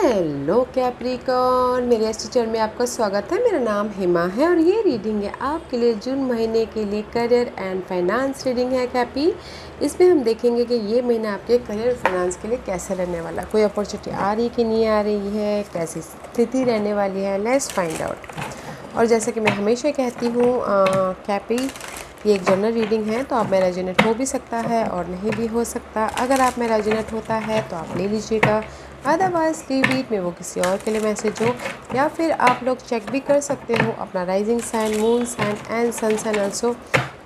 Hello Capricorn, मेरे इस teacher में आपका स्वागत है। मेरा नाम हिमा है और ये रीडिंग है आपके लिए जून महीने के लिए करियर एंड फाइनेंस रीडिंग है कैपी। इसमें हम देखेंगे कि ये महीना आपके करियर और फाइनेंस के लिए कैसा रहने वाला, कोई अपॉर्चुनिटी आ रही कि नहीं आ रही है, कैसी स्थिति रहने वाली है। Let's find out. और जैसे कि मैं हमेशा कहती हूँ कैपी, ये एक जनरल रीडिंग है तो आप में रेजोनेट हो भी सकता है और नहीं भी हो सकता। अगर आप में रेजोनेट होता है तो आप ले लीजिएगा, अदरवाइज लीव इट में वो किसी और के लिए मैसेज हो। या फिर आप लोग चेक भी कर सकते हो अपना rising sign, moon sign and sun sign also.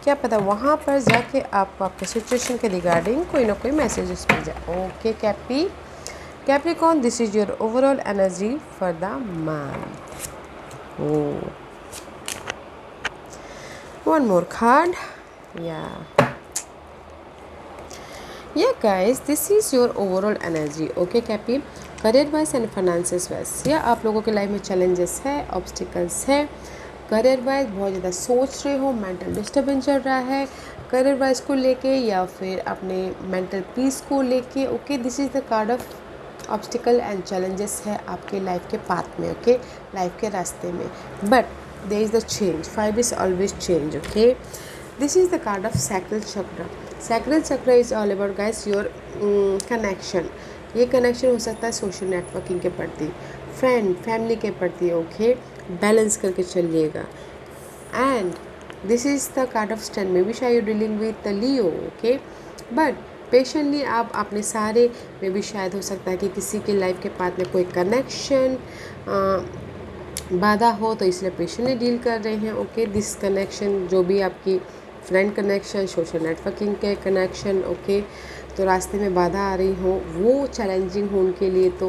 क्या पता वहाँ पर जाके आपको आपके सिचुएशन के रिगार्डिंग कोई ना कोई मैसेजेस मिल जाए। Okay Cappy, Capricorn, this is your overall energy for the month. Oh, one more card. Yeah guys, this is your overall energy. Okay Cappy, career wise and finances wise या आप लोगों के life में challenges है, obstacles है। Career wise बहुत ज़्यादा सोच रहे हो, मेंटल डिस्टर्बेंस चल रहा है करियर वाइज को लेके या फिर अपने मेंटल पीस को लेके। Okay, this is the card of obstacle and challenges है आपके लाइफ के पाथ में। ओके, लाइफ के रास्ते में, but there is the change. 5 is always change. Okay, this is the card of sacral chakra. Sacral chakra is all about guys your connection. ये connection हो सकता है सोशल नेटवर्किंग के प्रति, फ्रेंड फैमिली के प्रति। ओके, बैलेंस करके चलिएगा। And this is the card of strength. Maybe शायद you dealing with the Leo. Okay, but patiently आप अपने सारे में भी शायद हो सकता है कि किसी के लाइफ के पाथ में कोई कनेक्शन बाधा हो, तो इसलिए पेशेंटली डील कर रहे हैं। ओके, दिस कनेक्शन जो भी आपकी फ्रेंड कनेक्शन, सोशल नेटवर्किंग के कनेक्शन, ओके, तो रास्ते में बाधा आ रही हो, वो चैलेंजिंग हो उनके लिए, तो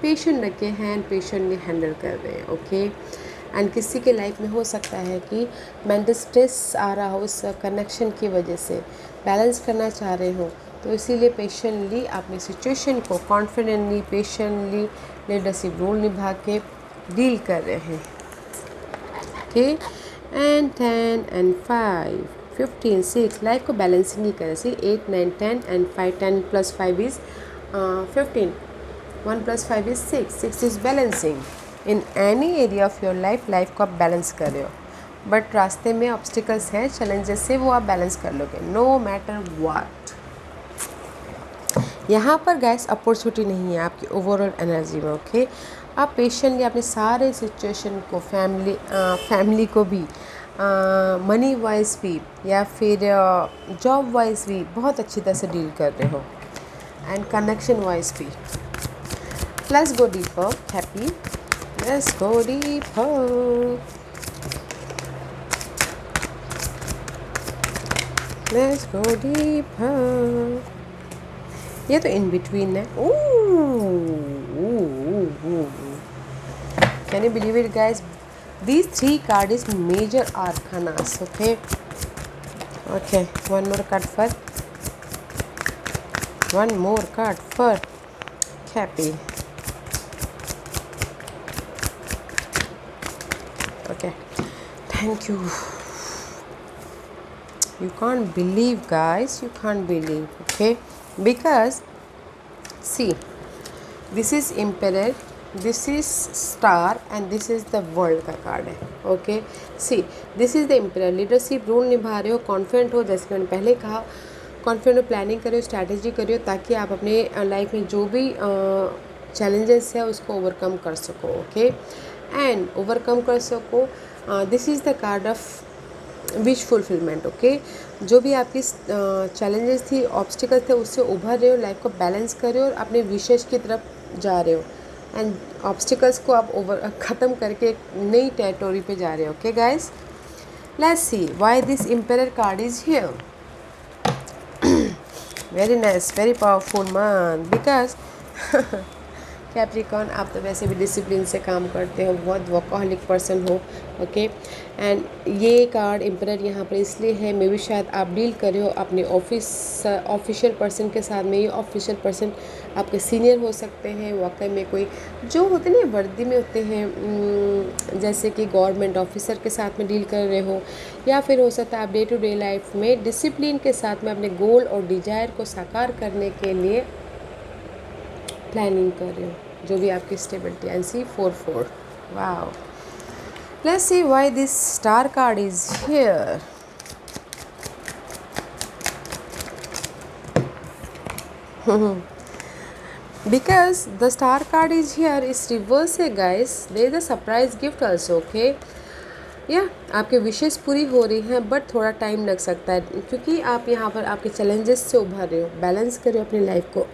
पेशेंट रखे हैं एंड पेशेंटली हैंडल कर रहे हैं। ओके, एंड किसी के लाइफ में हो सकता है कि मेंटल स्ट्रेस आ रहा हो उस कनेक्शन की वजह से, बैलेंस करना चाह रहे हो, तो इसीलिए पेशेंटली अपनी सिचुएशन को कॉन्फिडेंटली पेशेंटली लीडरशिप रोल निभा के डील कर रहे हैं। ओके, एंड 10 एंड 5 15 6 लाइफ को बैलेंसिंग ही करें। सी 8 9 10 and 5 10 plus 5 is 15, 1 plus 5 is 6 6 is balancing in any area of your life. Life को आप बैलेंस कर रहे हो, बट रास्ते में ऑब्स्टिकल्स हैं, चैलेंजेस से वो आप बैलेंस कर लोगे नो मैटर व्हाट। यहाँ पर गैस अपॉर्चुनिटी नहीं है आपकी ओवरऑल एनर्जी में। ओके, आप पेशेंटली अपने सारे सिचुएशन को फैमिली को भी, मनी वाइज भी या फिर जॉब वाइज भी बहुत अच्छी तरह से डील कर रहे हो, एंड कनेक्शन वाइज भी। Let's go deeper happy, let's go deeper, let's go deeper. ये तो इन बिटवीन है। Can you believe it guys? These 3 cards is major arcanas. Okay, one more card for Cappy. Okay, thank you. You can't believe guys, you can't believe. Okay, because see, this is Emperor, this is star and this is the world का card है। Okay, see this is the emperor. Leadership role निभा रहे हो, confident हो, जैसे मैंने पहले कहा, कॉन्फिडेंट प्लानिंग करो, स्ट्रैटेजी करियो ताकि आप अपने लाइफ में जो भी चैलेंजेस है उसको ओवरकम कर सको। ओके, एंड ओवरकम कर सको। This is the card of wish fulfilment. Okay, जो भी आपकी चैलेंजेस थी, ऑब्स्टिकल थे, उससे उभर रहे हो, लाइफ को बैलेंस कर रहे हो और अपने विशेष की तरफ जा रहे हो, एंड ऑब्स्टिकल्स को आप ख़त्म करके एक नई टेरिटोरी पे जा रहे हो। Okay guys, let's see why this emperor card is here. Very nice, very powerful month, because Capricorn आप तो वैसे भी डिसिप्लिन से काम करते हो, बहुत वर्कहॉलिक पर्सन हो। ओके, एंड ये कार्ड एम्परर यहाँ पर इसलिए है, मे भी शायद आप डील कर रहे हो अपने ऑफिशियल पर्सन के साथ में। ये ऑफिशियल पर्सन आपके सीनियर हो सकते हैं, वाकई में कोई जो होते ना वर्दी में होते हैं, जैसे कि गवर्नमेंट ऑफिसर के साथ में डील कर रहे हो, या फिर हो सकता है आप डे टू डे लाइफ में डिसिप्लिन के साथ में अपने गोल और डिजायर को साकार करने के लिए प्लानिंग कर रहे हो। जो भी आपकी stability. And see 4-4, wow. Let's see why this star card is here. Because the star card is here is reverse है guys, there is a surprise gift also, okay। या आपके विशेष पूरी हो रही हैं बट थोड़ा टाइम लग सकता है, क्योंकि आप यहाँ पर आपके चैलेंजेस से उभर रहे हो, बैलेंस कर रहे हो अपनी लाइफ को।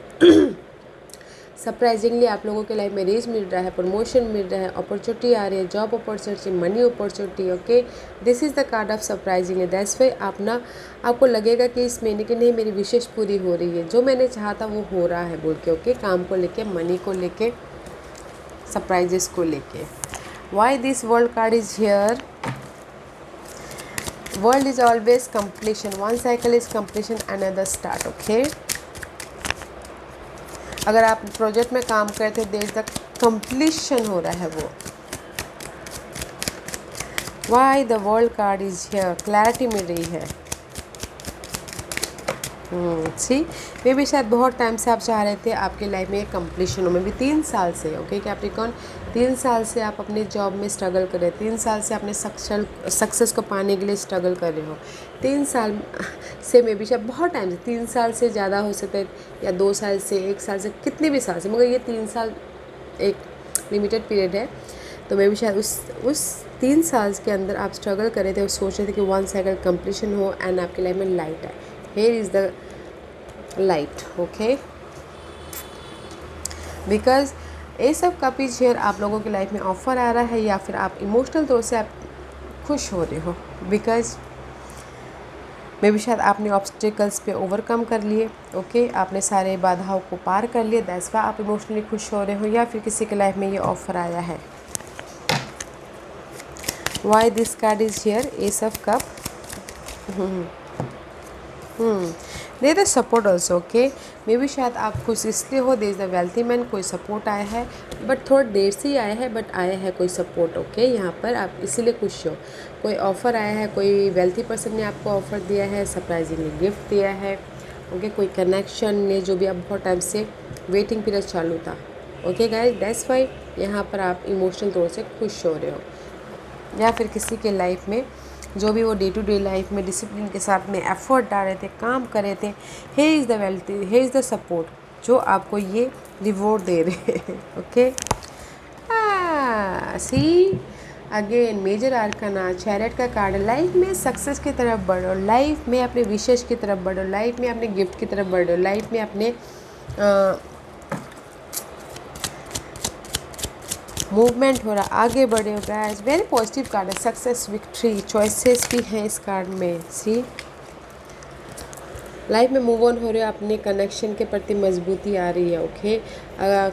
सरप्राइजिंगली आप लोगों के लाइफ में रेज मिल रहा है, प्रमोशन मिल रहा है, अपॉर्चुनिटी आ रही है, job opportunity, money opportunity, okay. This is the card of surprisingly. That's why आप ना, आपको लगेगा कि इस महीने की नहीं मेरी विशेष पूरी हो रही है, जो मैंने चाहा था वो हो रहा है बोल के, ओके। काम को लेके, मनी को लेके, सरप्राइजेस को लेके। Why this world card is here. World is always completion, one cycle is completion, another start, okay. अगर आप प्रोजेक्ट में काम करते देर तक कंप्लीशन हो रहा है वो। Why the world card is here, clarity मिल रही है। सी मे भी शायद बहुत टाइम से आप चाह रहे थे आपके लाइफ में कंप्लीशन हो, मे भी 3 साल से, ओके। कैप्रिकॉर्न 3 साल से आप अपने जॉब में स्ट्रगल कर रहे हैं, 3 साल से अपने सक्सेस को पाने के लिए स्ट्रगल कर रहे हो, 3 साल से, मे भी शायद बहुत टाइम से, 3 साल से ज़्यादा हो सकता है, या 2 साल से, 1 साल से, कितने भी साल से, मगर ये 3 साल एक लिमिटेड पीरियड है। तो मे भी शायद उस 3 साल के अंदर आप स्ट्रगल कर रहे थे और सोच रहे थे कि 1 साइकिल कंप्लीशन हो एंड आपके लाइफ में लाइट है। Here is the light, okay. Because S of cup is here, आप लोगों की लाइफ में ऑफर आ रहा है, या फिर आप इमोशनल तौर से आप खुश हो रहे हो, बिकॉज मे भी शायद आपने ऑब्स्टिकल्स पे ओवरकम कर लिए, ओके। आपने सारे बाधाओं को पार कर लिए, दैट्स व्हाई आप इमोशनली खुश हो रहे हो, या फिर किसी के लाइफ में ये ऑफर आया है। Why this card is here, ace of cup. There is support also, okay. मे भी शायद आप खुश इसलिए हो, there is the wealthy man, कोई सपोर्ट आया है, बट थोड़ा देर से ही आया है, बट आया है कोई सपोर्ट, ओके। यहाँ पर आप इसीलिए खुश हो, कोई ऑफ़र आया है, कोई वेल्थी पर्सन ने आपको ऑफ़र दिया है, सरप्राइजिंगली गिफ्ट दिया है, ओके। कोई कनेक्शन ने, जो भी आप बहुत टाइम से वेटिंग पीरियड चालू था, ओके गाइस। दैट्स वाई यहाँ पर आप इमोशनल तौर से खुश हो रहे हो, या फिर किसी के लाइफ में जो भी वो डे टू डे लाइफ में डिसिप्लिन के साथ में एफर्ट डाल रहे थे, काम कर रहे थे, he is the wealth, he is the support, जो आपको ये रिवॉर्ड दे रहे हैं, okay. See again major arcana, chariot का कार्ड। लाइफ में सक्सेस की तरफ बढ़ो, लाइफ में अपने विशेष की तरफ बढ़ो, लाइफ में अपने गिफ्ट की तरफ बढ़ो, लाइफ में अपने मूवमेंट हो रहा, आगे बढ़े हो गाइस। वेरी पॉजिटिव कार्ड है, सक्सेस, विक्ट्री, चॉइसेस भी हैं इस कार्ड में। सी लाइफ में मूव ऑन हो रहे हो, अपने कनेक्शन के प्रति मजबूती आ रही है, ओके।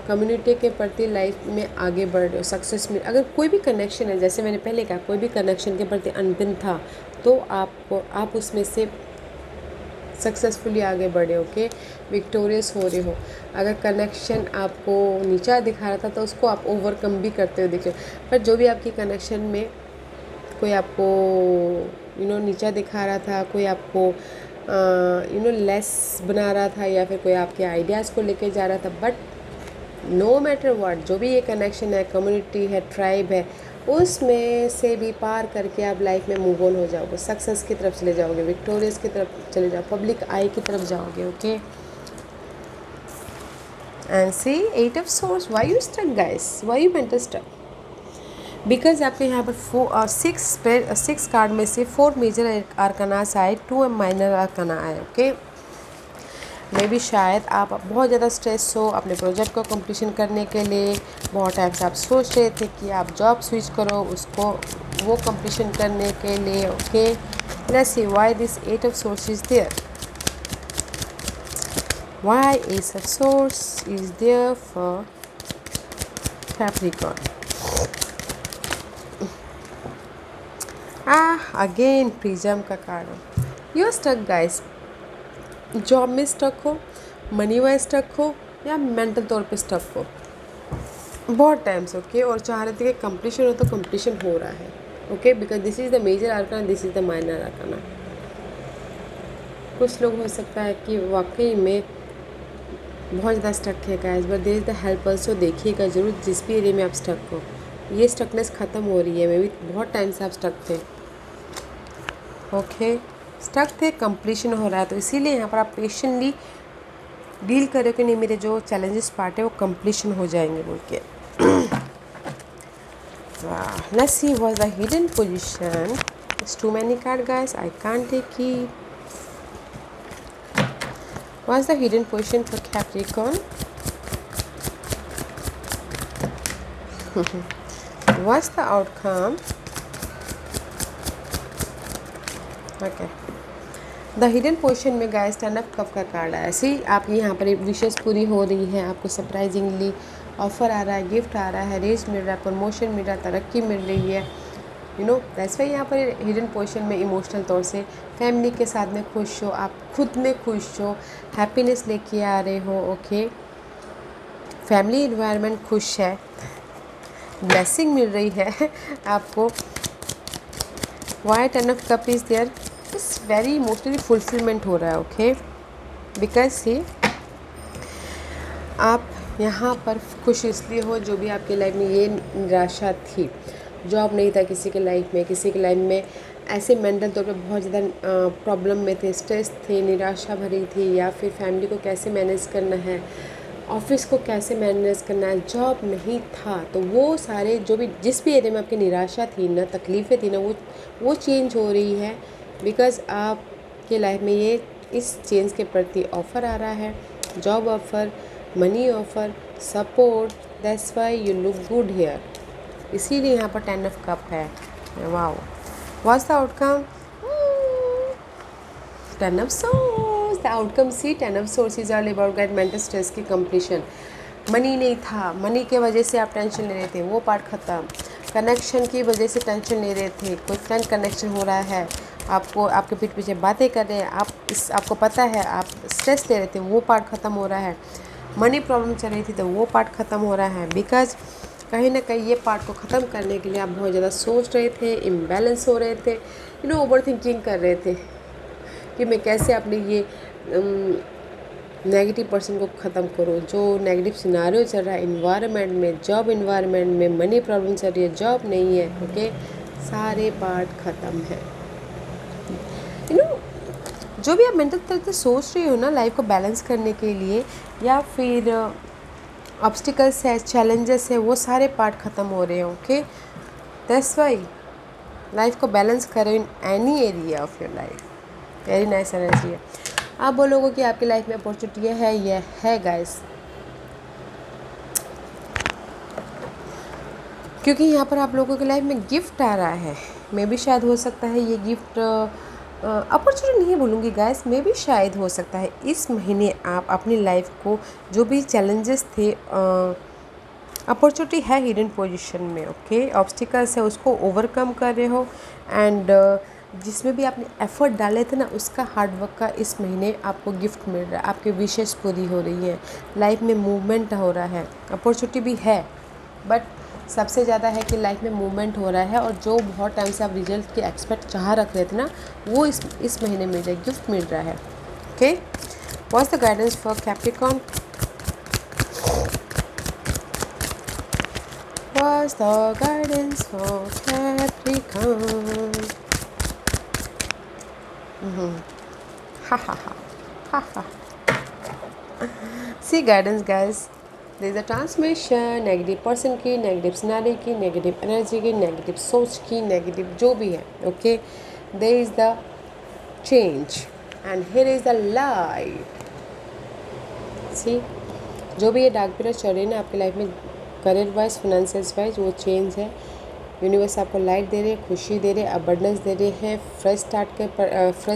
कम्युनिटी के प्रति लाइफ में आगे बढ़ रहे हो, सक्सेस में। अगर कोई भी कनेक्शन है, जैसे मैंने पहले कहा, कोई भी कनेक्शन के प्रति अनबिन था, तो आप उसमें से सक्सेसफुली आगे बढ़े, ओके। विक्टोरियस हो रहे हो। अगर कनेक्शन आपको नीचा दिखा रहा था, तो उसको आप ओवरकम भी करते हो, देखिए। पर जो भी आपकी कनेक्शन में कोई आपको नीचा दिखा रहा था, कोई आपको लेस बना रहा था, या फिर कोई आपके आइडियाज़ को लेके जा रहा था, बट नो मैटर व्हाट, जो भी ये कनेक्शन है, कम्युनिटी है, ट्राइब है, उसमें से भी पार करके आप लाइफ में मूव ऑन हो जाओगे, सक्सेस की तरफ चले जाओगे, विक्टोरियस की तरफ चले जाओ, पब्लिक आई की तरफ जाओगे, okay. And see 8 of swords, why you stuck guys, why you mental stuck. Because आपके यहाँ पर 6 कार्ड में से 4 मेजर आर्कानास आए, 2 माइनर आर्काना आए, ओके। मे भी शायद आप बहुत ज़्यादा स्ट्रेस हो अपने प्रोजेक्ट को कंप्लीशन करने के लिए, बहुत टाइम से आप सोच रहे थे कि आप जॉब स्विच करो उसको, वो कंप्लीशन करने के लिए, okay. Let's see why this 8 of swords is there, why ace of swords is there for Capricorn. Again prism का card. You are stuck guys, job में स्टक हो, मनी वाइज स्टक हो, या मेंटल तौर पे स्टक हो बहुत time से, ओके। और चाह रहे थे कि कंप्लीशन हो, तो कंप्लीशन हो रहा है, okay. Because this is the major arcana, this is the minor arcana. कुछ लोग हो सकता है कि वाकई में बहुत ज़्यादा स्टक है guys, but there is the help also. देखिएगा ज़रूर जिस भी एरिया में आप स्टक हो, ये स्टकनेस ख़त्म हो रही है। मे भी बहुत टाइम से आप स्टक थे, ओके स्टक थे, कंप्लीशन हो रहा है। तो इसीलिए यहाँ पर आप पेशेंटली डील करो कि नहीं मेरे जो चैलेंजेस पार्ट है वो कंप्लीशन हो जाएंगे बोल के। Let's see what the hidden position. It's too many card guys, I can't take it. What's the hidden position for Capricorn? What's the outcome? Okay. The hidden position में guys 10 of cup का card आया। ऐसे ही आप यहाँ पर विशेष पूरी हो रही है, आपको सरप्राइजिंगली ऑफर आ रहा है, गिफ्ट आ रहा है, रेज मिल रहा है, प्रमोशन मिल रहा है, तरक्की मिल रही है। यू नो दैट्स वाई यहाँ पर हिडन पोजिशन में इमोशनल तौर से फैमिली के साथ में खुश हो, आप खुद में खुश हो, हैप्पीनेस लेके आ रहे हो। ओके फैमिली इन्वायरमेंट खुश है, ब्लेसिंग मिल रही है आपको। Why 10 of cup is there, it's very emotionally fulfilment हो रहा है। ओके बिकॉज सी आप यहाँ पर खुश इसलिए हो, जो भी आपकी लाइफ में ये निराशा थी, जॉब नहीं था किसी के लाइफ में, किसी के लाइफ में ऐसे मेंटल तौर पे बहुत ज़्यादा प्रॉब्लम में थे, स्ट्रेस थे, निराशा भरी थी, या फिर फैमिली को कैसे मैनेज करना है, ऑफिस को कैसे मैनेज करना है, जॉब नहीं था। तो वो सारे जो भी जिस भी एरिया में आपकी निराशा थी ना, तकलीफ़ें थी ना, वो चेंज हो रही है। बिकॉज़ आपके लाइफ में ये इस चेंज के प्रति ऑफ़र आ रहा है, job offer, money offer, support. That's why you look good here. इसीलिए यहाँ पर 10 ऑफ कप है। Wow what's the outcome? 10 of swords. The outcome see 10 of swords is all about get mental stress की completion. Money नहीं था, money के वजह से आप टेंशन ले रहे थे, वो पार्ट ख़त्म। कनेक्शन की वजह से टेंशन ले रहे थे, कोई फ्रेंड कनेक्शन हो रहा है, आपको आपके पीठ पीछे बातें कर रहे हैं, आपको पता है आप स्ट्रेस ले रहे थे, वो पार्ट ख़त्म हो रहा है। मनी प्रॉब्लम चल रही थी तो वो पार्ट ख़त्म हो रहा है। बिकॉज कहीं ना कहीं ये पार्ट को ख़त्म करने के लिए आप बहुत ज़्यादा सोच रहे थे, इम्बैलेंस हो रहे थे, ओवर थिंकिंग कर रहे थे कि मैं कैसे अपने ये नेगेटिव पर्सन को ख़त्म करो। जो नेगेटिव सिनारियो चल रहा है इन्वायरमेंट में, जॉब इन्वायरमेंट में, मनी प्रॉब्लम चल रही है, जॉब नहीं है, ओके सारे पार्ट ख़त्म है। जो भी आप मेंटल तरह से सोच रही हो ना लाइफ को बैलेंस करने के लिए, या फिर ऑब्स्टिकल्स है, चैलेंजेस है, वो सारे पार्ट ख़त्म हो रहे हैं। ओके दैट्स वाई लाइफ को बैलेंस करो in any area of your life. Very nice energy है। आप बोलोगे कि आपकी लाइफ में अपॉर्चुनिटी है, यह है गाइस, क्योंकि यहाँ पर आप लोगों की लाइफ में गिफ्ट आ रहा है। मे भी शायद हो सकता है ये गिफ्ट अपॉर्चुनिटी नहीं बोलूँगी गाइस, मे भी शायद हो सकता है इस महीने आप अपनी लाइफ को जो भी चैलेंजेस थे, अपॉर्चुनिटी है हिडन पोजीशन में। ओके ऑब्स्टिकल्स है उसको ओवरकम कर रहे हो, एंड जिसमें भी आपने एफर्ट डाले थे ना उसका हार्डवर्क का इस महीने आपको गिफ्ट मिल रहा है, आपकी विशेष पूरी हो रही है, लाइफ में मूवमेंट हो रहा है। अपॉर्चुनिटी भी है, बट सबसे ज़्यादा है कि लाइफ में मूवमेंट हो रहा है, और जो बहुत टाइम से आप रिजल्ट की एक्सपेक्ट चाह रख रहे थे ना, वो इस महीने मिल रहा है, गिफ्ट मिल रहा है। Okay what's the guidance for Capricorn? What's the guidance for Capricorn? Ha ha ha ha ha. See guidance guys. There is a transmission, negative person की, नेगेटिव सिनेरियो की, नेगेटिव एनर्जी की, नेगेटिव सोच की, negative जो भी है। Okay there is the change and here is the light. See जो भी ये डार्क पीरियड चल रही है ना आपकी लाइफ में, करियर वाइज, फाइनेंशियल वाइज, वो चेंज है। यूनिवर्स आपको लाइट दे रहे हैं, खुशी दे रहे हैं, अबंडेंस दे रहे हैं, फ्रेश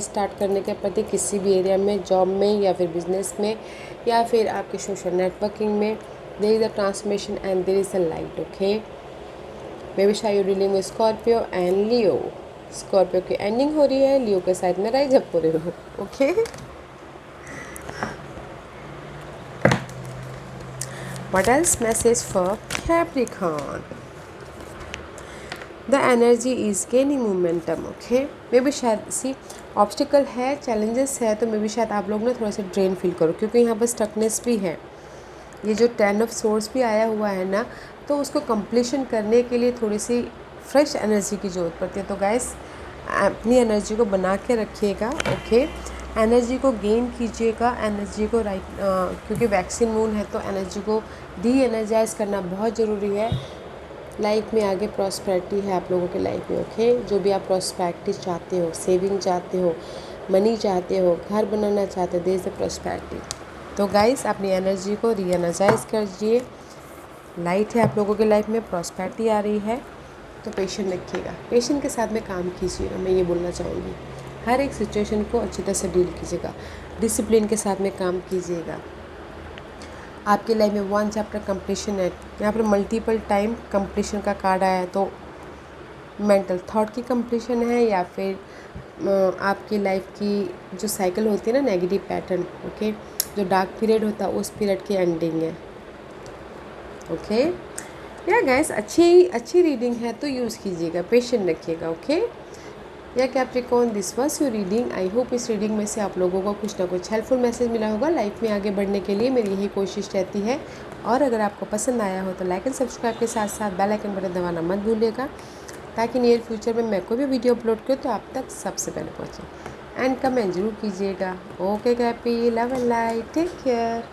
स्टार्ट करने के प्रति किसी भी एरिया में, जॉब में या फिर बिजनेस में या फिर आपके सोशल नेटवर्किंग में। There is a transformation and there is a light. Okay maybe शायद you dealing with Scorpio and Leo. Scorpio की एंडिंग हो रही है, लियो के साइड में राइज अप हो रहे हो। Okay what else message for Capricorn? The energy is gaining momentum. Okay maybe शायद सी ऑब्स्टिकल है, चैलेंजेस है, तो मे भी शायद आप लोग ना थोड़ा सा ड्रेन फील करो, क्योंकि यहाँ पर स्टकनेस भी है। ये जो 10 ऑफ सोर्स भी आया हुआ है ना, तो उसको कंप्लीशन करने के लिए थोड़ी सी फ्रेश एनर्जी की ज़रूरत पड़ती है। तो गाइस अपनी एनर्जी को बना के रखिएगा, ओके। एनर्जी को गेन कीजिएगा, एनर्जी को क्योंकि वैक्सीन मून है तो एनर्जी को डी एनर्जाइज करना बहुत ज़रूरी है। लाइफ में आगे प्रॉस्पेरिटी है आप लोगों के लाइफ में, ओके। जो भी आप प्रॉस्पेरिटी चाहते हो, सेविंग चाहते हो, मनी चाहते हो, घर बनाना चाहते हो, देयर इज़ द प्रॉस्पेरिटी। तो गाइस अपनी एनर्जी को री एनर्जाइज कीजिए। लाइट है आप लोगों के लाइफ में, प्रॉस्पेरिटी आ रही है, तो पेशेंट रखिएगा, पेशेंट के साथ में काम कीजिएगा। मैं ये बोलना चाहूँगी, हर एक सिचुएशन को अच्छी तरह से डील कीजिएगा, डिसिप्लिन के साथ में काम कीजिएगा। आपके लाइफ में 1 चैप्टर कंप्लीशन है, यहाँ पर मल्टीपल टाइम कंप्लीशन का कार्ड आया है, तो मेंटल थॉट की कंप्लीशन है या फिर आपकी लाइफ की जो साइकिल होती है ना, नेगेटिव पैटर्न, ओके, जो डार्क पीरियड होता है उस पीरियड की एंडिंग है, ओके। या गाइस अच्छी रीडिंग है तो यूज़ कीजिएगा, पेशेंट रखिएगा, ओके। या Capricorn, this was your reading. I hope इस रीडिंग में से आप लोगों को कुछ ना कुछ हेल्पफुल मैसेज मिला होगा। लाइफ में आगे बढ़ने के लिए मेरी यही कोशिश रहती है। और अगर आपको पसंद आया हो तो लाइक एंड सब्सक्राइब के साथ साथ बेल आइकन बटन दबाना मत भूलिएगा, ताकि नियर फ्यूचर में मैं कोई भी वीडियो अपलोड करूँ तो आप तक सबसे पहले पहुँचे। एंड कमेंट जरूर कीजिएगा। Okay cappy, love and light, take care.